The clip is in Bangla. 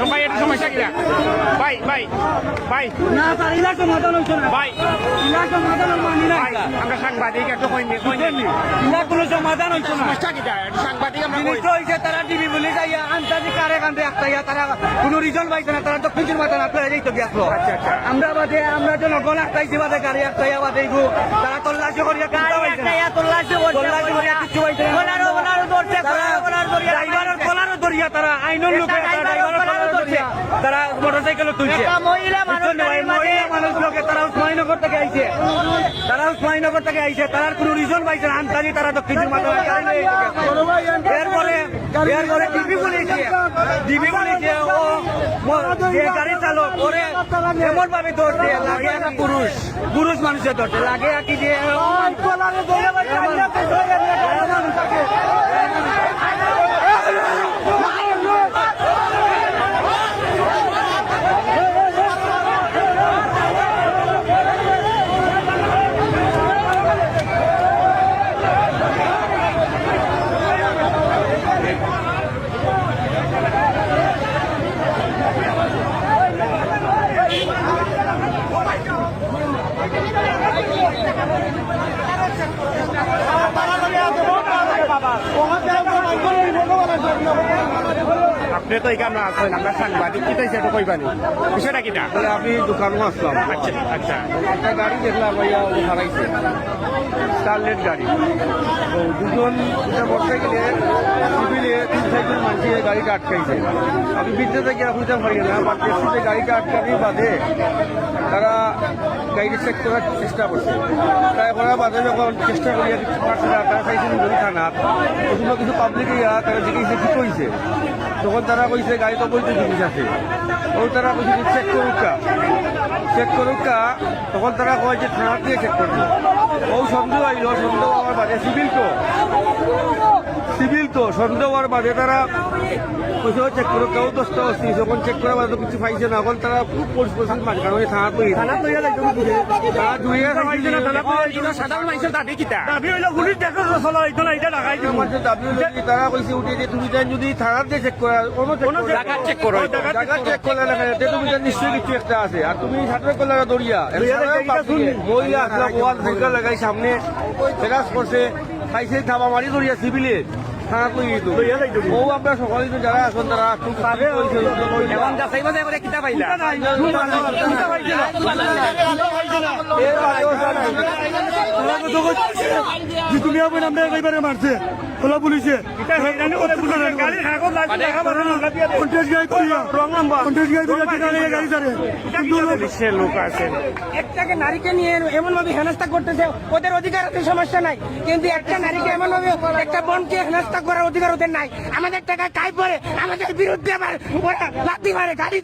ভাই এটা সমস্যা কিনা ভাই ভাই ভাই না তার ইলা সমাধান হইছে না ভাই ইলা সমাধান মানি না ভাই আমরা সাংবাদিক একটু কইনি ইলা কোনো সমাধান হইছে না সমস্যা কিনা এটা সাংবাদিক আমরা কই জিনিস হইছে তারা ডিবি বলে যাইয়া আন্তাজি কারে কান্দে একটা তারা কোনো রিজন পাইছে না তারা তো কিছুর মাথা না পেয়ে যাইতো গেছিল আচ্ছা আচ্ছা আমরা বাদে আমরা জনগণ একটাইছি বাদে গাড়ি একটাই বাদে তারা তল্লাশি করিয়া কিনতে পাইছে না তল্লাশি করিয়া কিছু পাইছে না ওনারও ধরছে ড্রাইভারের কলারও ধরিয়া তারা আইনের লোকে ড্রাইভারের কলারও ধরছে তারা মোটরসাইকেলও তুলছে মহিলা মানুষ লোকে তারা উসমানীনগর থেকে আইছে তারা কোনো রিজন পাইছে না আন্তাজি তারা তো কিছুর মাথা এরপরে ডিবি বলেছে ও যে গাড়ি চালক ওরে এমন ভাবে ধরছে লাগে একটা পুরুষ মানুষের ধরছে লাগে কি যে আপনি তো এখানে আসবেন আমরা সাংবাদিক কি তাই সেটা কইবানি বিষয়টা কিটা আমি দোকানও আসলাম আচ্ছা আচ্ছা একটা গাড়ি দেখলাম ভাইয়া ও হারাইছে স্টারলেট গাড়ি তো দুজন মোটরসাইকেলে সিভিলে 3-4 জন মানুষ গাড়িটা আটকাইছে আমি বিদ্যুৎ থেকে বুঝতে পারি না বা ট্যাক্সিতে গাড়িটা আটকানি বাদে তারা গাড়িটা চেক করার চেষ্টা করছে তাই করার বাদে যখন চেষ্টা করিয়া কিছু পারছে না তারা চাইছে যদি থানাত ওগুলো কিছু পাবলিকে তারা জিজ্ঞেসে কি কইছে তখন তারা কইছে গাড়ি তো বৈধ জিনিস আছে ও তারা কইছে চেক করুকা তখন তারা কয় যে থানার দিয়ে চেক করবে ও সন্দেহ আইল সন্দেহ হওয়ার বাদে সিভিল তো সন্দেহ হওয়ার বাদে তারা কইছে চেক করুক কেউ দোস্ত আসছি যখন চেক করার বাদে কিছু পাইছে না এখন তারা খুব পরিষ্কার মাঝ কারণ থানা তৈরি তারা দুইয়া সাধারণ মানুষের দাবি কিটা তারা কইছে উঠে যে তুমি যদি থানার দিয়ে চেক করা কোনো জায়গা চেক করো জায়গা চেক করলে না তুমি নিশ্চয়ই কিছু একটা আছে আর তুমি ছাত্র কল্যাণ দৌড়িয়া মহিলা আসলাম ওয়াল ফিল্টার লাগাই সামনে ফেরাস করছে খাইছে থাবা মারি দৌড়িয়া সিভিলে থানা তৈরি ও আমরা সকালে যারা আছেন তারা খুব এখন যাচাই বাছাই করে কিটা পাইলা তুমি আমরা এবারে মারছে তোলা পুলিশে বিশ্বের লোক আছেন একটাকে নারীকে নিয়ে এমন ভাবে হেনস্থা করতেছে ওদের অধিকার আছে সমস্যা নাই কিন্তু একটা নারীকে এমন ভাবে একটা বোনকে হেনস্থা করার অধিকার ওদের নাই আমাদের টাকা কাই পরে আমাদের বিরুদ্ধে আবার লাথি মারে গাড়ি